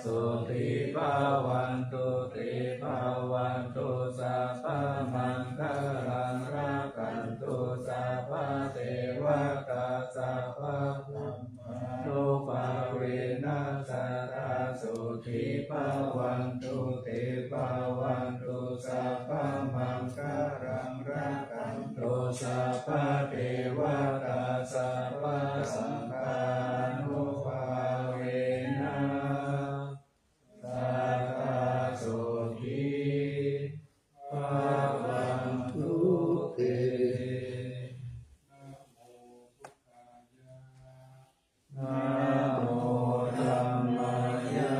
C: สุติภาวันตุติภาวันตุสัพพะมังคารังรักขันตุสัพพะเทวตาสัพพะนุภาเวนะสัทธาสุติภาวันตุติภาวันตุสัพพะมังคารังรักขันตุสัพพะเทวตาสัพพะสังฆานุภาเวนะสัทธาสุขีภาวันตุเตนะโมธัมมายะ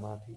A: มาธิ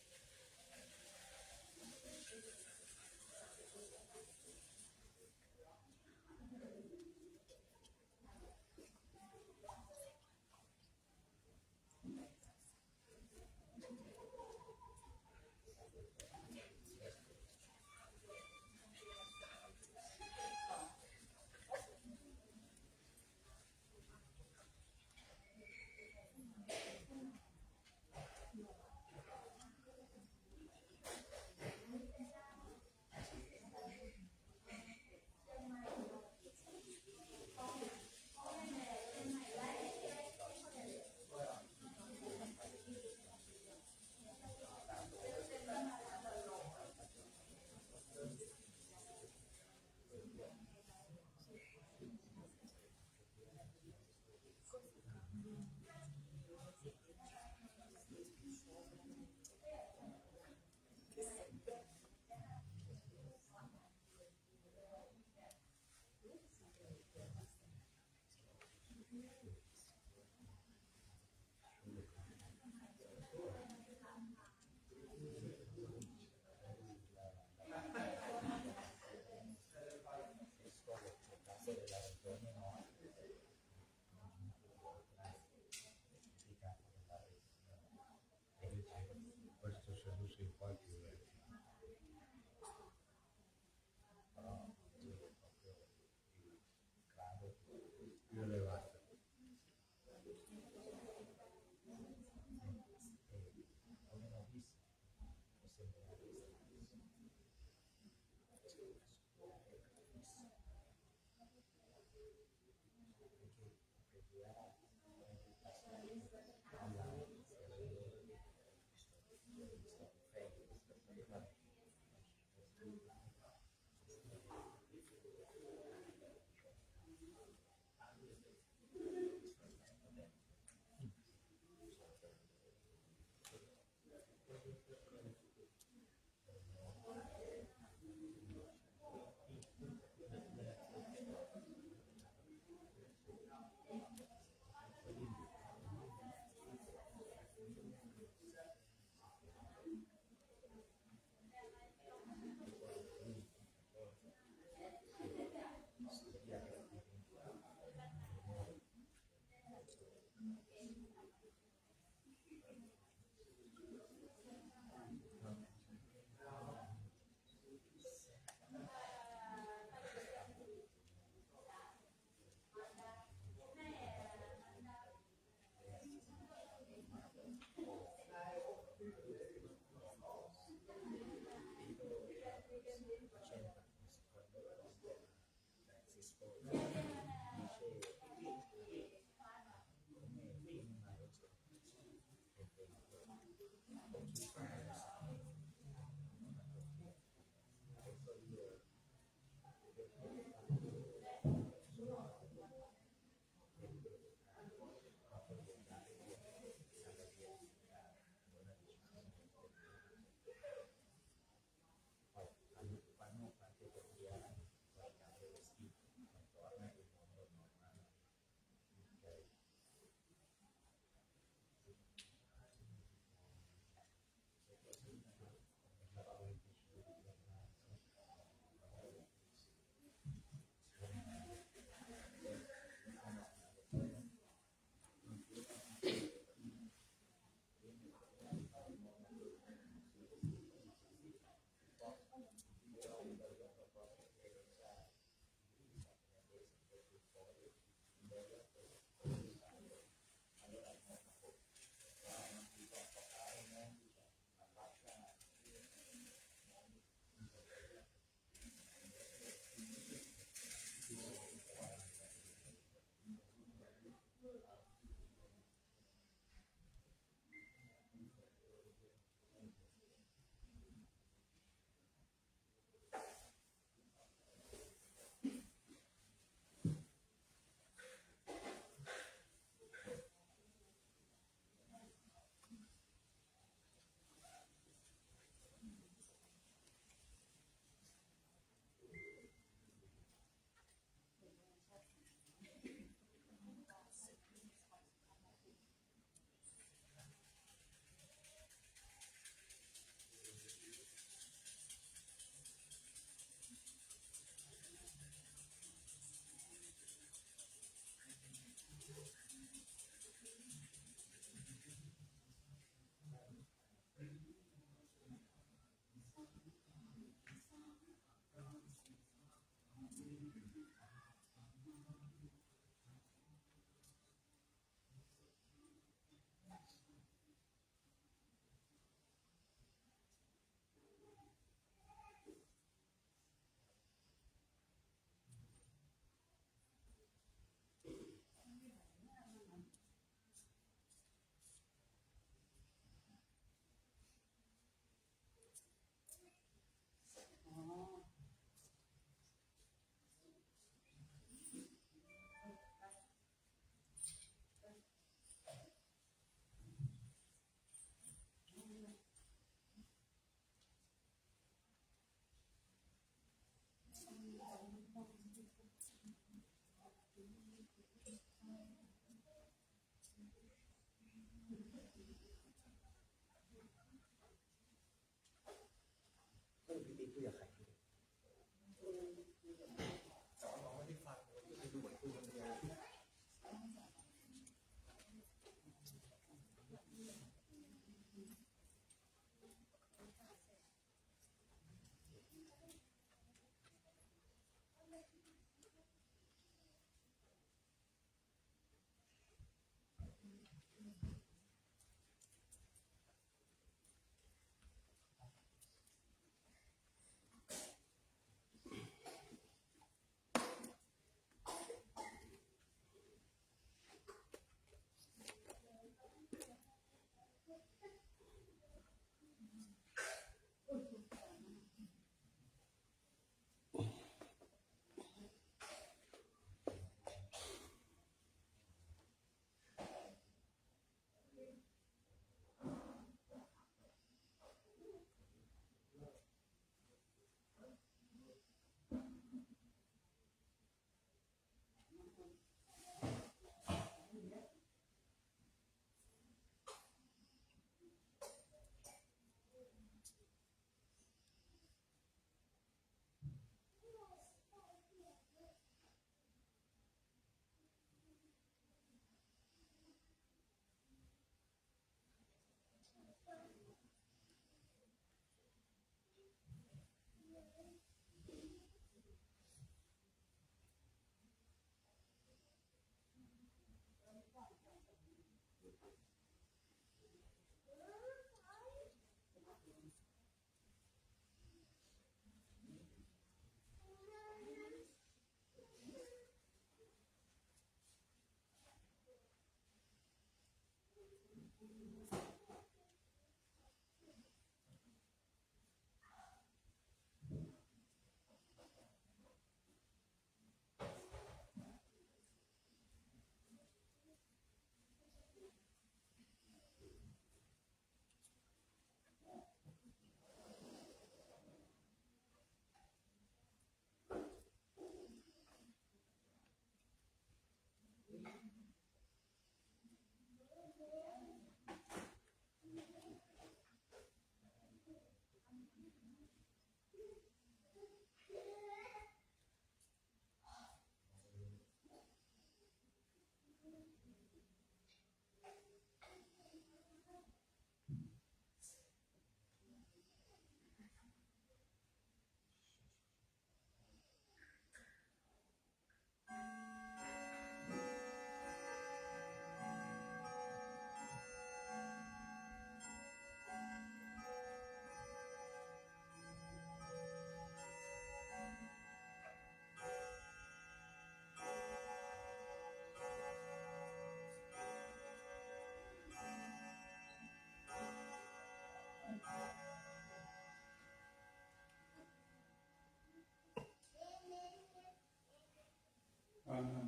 A: เ คุยกับใครแต่ว่าน้องไม่ได้ฟังเลยดูเหมือนคุยคนเดียว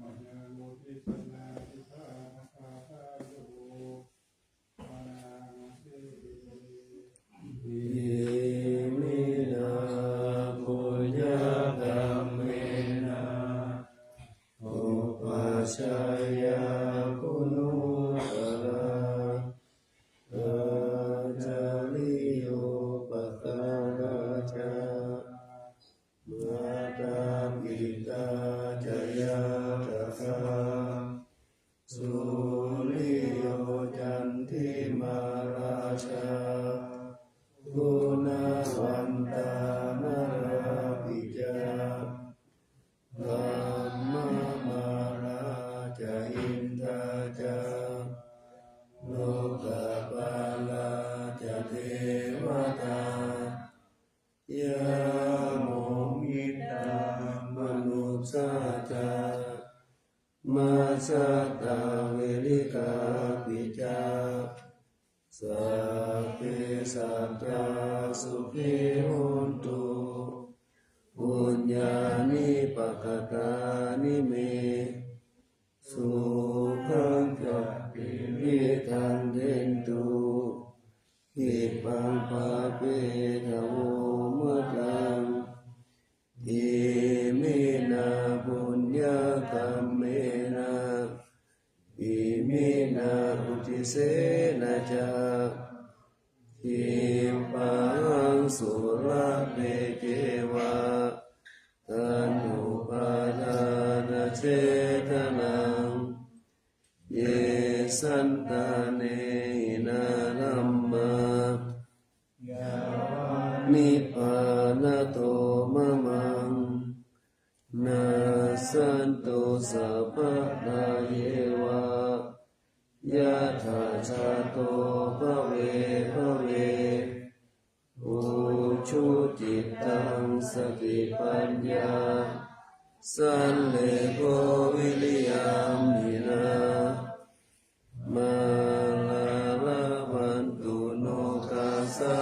B: มหาโมทิสนาทิภาคาทาโยมานาเส
C: อิมินาปุญญกรรมเมนะอุปัชฌายาคุณุตระอาจาริโยปการาจามาตาปิตาจยาตถาสุริโยจันทิมาราชากุณวันตานาราปิจาธัมมามาราจาอินทาจาโลกปาลาจาเทวตายาโมมิตามนุสาจามาสัตตาเวลิกาปิจาสัพเพสัตตาสุขิโหนตุปุญญานิปัฏฐานิเมสุขังกัปปิวิทันเทนตุหิปังปะเปทะโวมะตังอิมินาปุญญกรรมเมนะอิมินาอุทิเสนะจาอิปัง สุรเปเกวะตานุปาทานเจตนังเยสันตาเนนะธัมมานิพพานโตมะมังนาสันโตสัพพะทาเยวะยะถาชาโตภเวภเวอุชุจิตตังสติปัญญาสันเลโกวิริยามินามาลาลาวันตุโนกาสั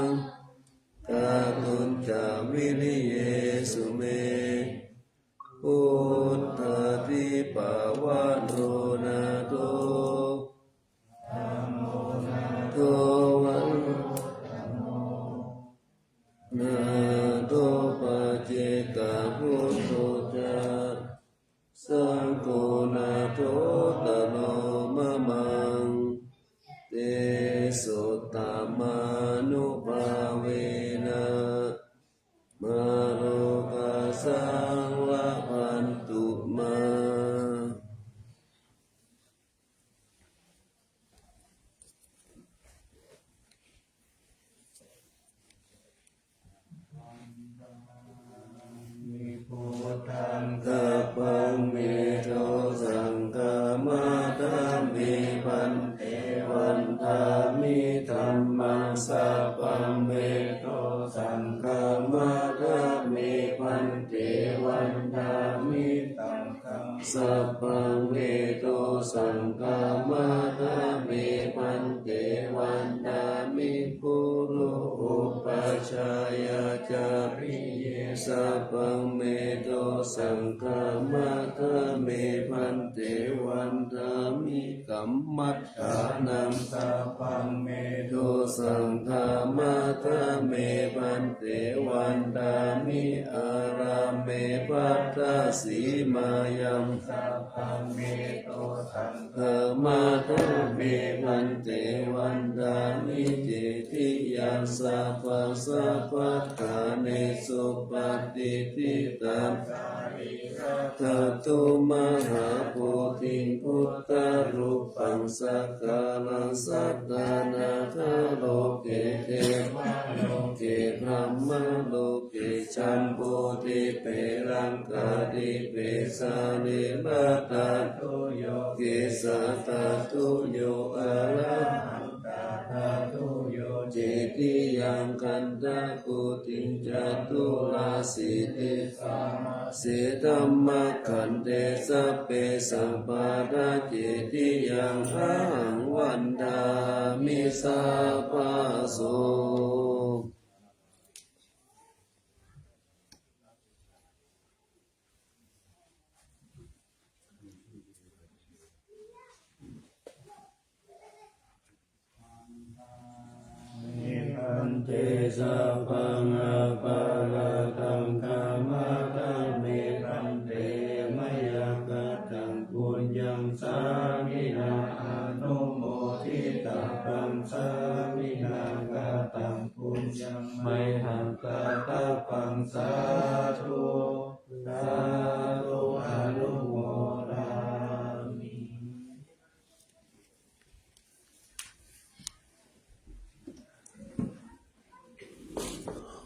C: งกาตุนจาวิริเยสุเมพุทธทิปาวะโนนาโตโตวันนาโตปัจเจกพุทโธจาสังโฆนาโตตโนมะมังเตสุตตมานุภาเวนะมาโลกาสังละพันตุมาพุทธังกัปปังเมโตสังฆามาธัมมิปันเตวันธามิธัมมังสัพพังเมโตสังฆามาธัมมิปันเตวันธามิธัมมังสัพพังเมโตสังฆามาธัมมิปันเตวันธามิปุโรอุปัชฌายาจาริเยสัพพังเมโตสังฆามาธัมมิปันเตวันธามิกัมมัฏฐานังสัพพังเมโตสังฆามาธัมมิปันเตวันธามิอาราเมภัตตสีมายังสัพพังเมโตสังฆามาธัมมิปันเตวันธามิเจติยังสัพพะสัพพะทาเนสุปฏิทิตังทัตตุมหาโพธิพุทธรูปังสักการังสัตตานาคโลเกเทวะโลเกธรรมโลเกชัมโพธิเปรังกาติเปสานิบัตตาตุโยเกสัตตาตุโยอะระหันตาตาตุโยเจติยังกันตะกุติจัตุลาสิติสาเสตัมมะขันเตสัพเพสัมปาดาเจติยังหังวันดามิสัพพะโสเตสัพพังอปาราตังกามะตังเมตันเตมะยังกตังปุญญังสามินาอนุโมทิตังปังสามินากตังปุญญังไมหังกตปังสาธุสาธุอนุโมทามิ
D: อ